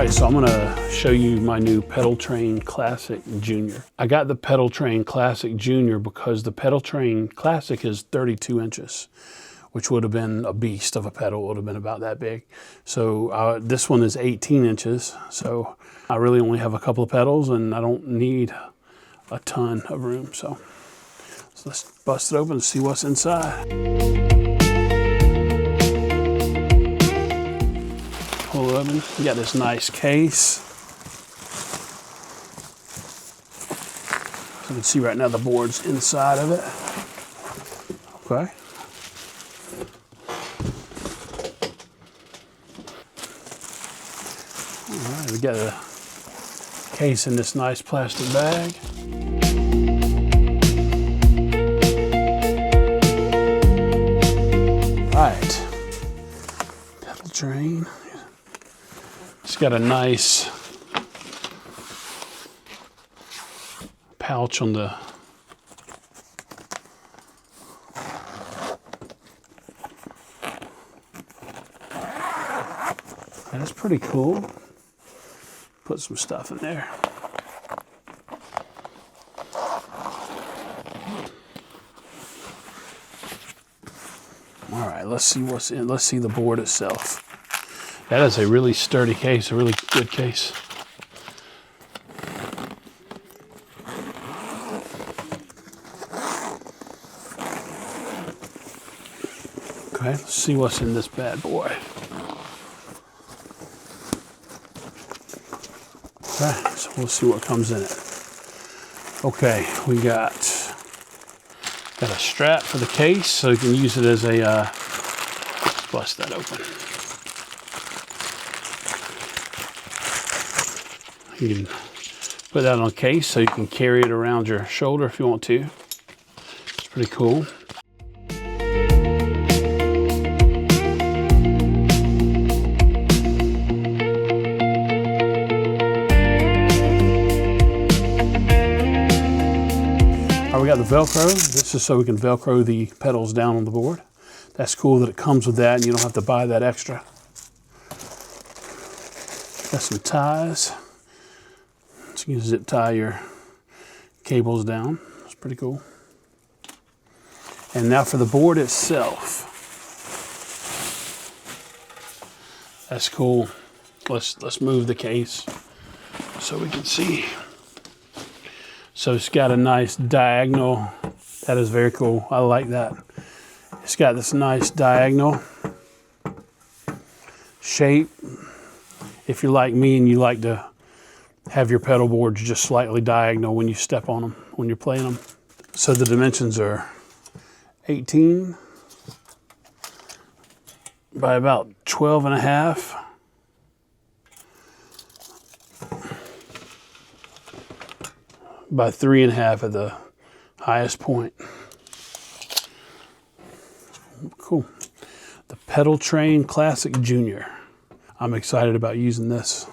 right, so I'm gonna show you my new Pedaltrain Classic Jr. I got the Pedaltrain Classic Jr. because the Pedaltrain Classic is 32 inches, which would have been a beast of a pedal. It would have been about that big. So this one is 18 inches. So I really only have a couple of pedals and I don't need a ton of room. So let's bust it open and see what's inside. Pull it open. You got this nice case. So you can see right now the board's inside of it. Okay. All right, we got a case in this nice plastic bag. All right, Pedaltrain. It's got a nice pouch on the that's pretty cool. Put some stuff in there. All right, let's see what's in. Let's see the board itself. That is a really sturdy case, a really good case. Okay, let's see what's in this bad boy. Okay, so we'll see what comes in it. Okay, we got a strap for the case, so you can use it as a, let's bust that open. You can put that on a case so you can carry it around your shoulder if you want to. It's pretty cool. We got the Velcro. This is so we can Velcro the pedals down on the board. That's cool that it comes with that and you don't have to buy that extra. Got some ties. So you can zip tie your cables down. It's pretty cool. And now for the board itself. That's cool. Let's move the case so we can see. So it's got a nice diagonal. That is very cool. I like that. It's got this nice diagonal shape. If you're like me and you like to have your pedal boards just slightly diagonal when you step on them, when you're playing them. So the dimensions are 18 by about 12 and a half. By 3.5 at the highest point. Cool. The Pedaltrain Classic Jr. I'm excited about using this.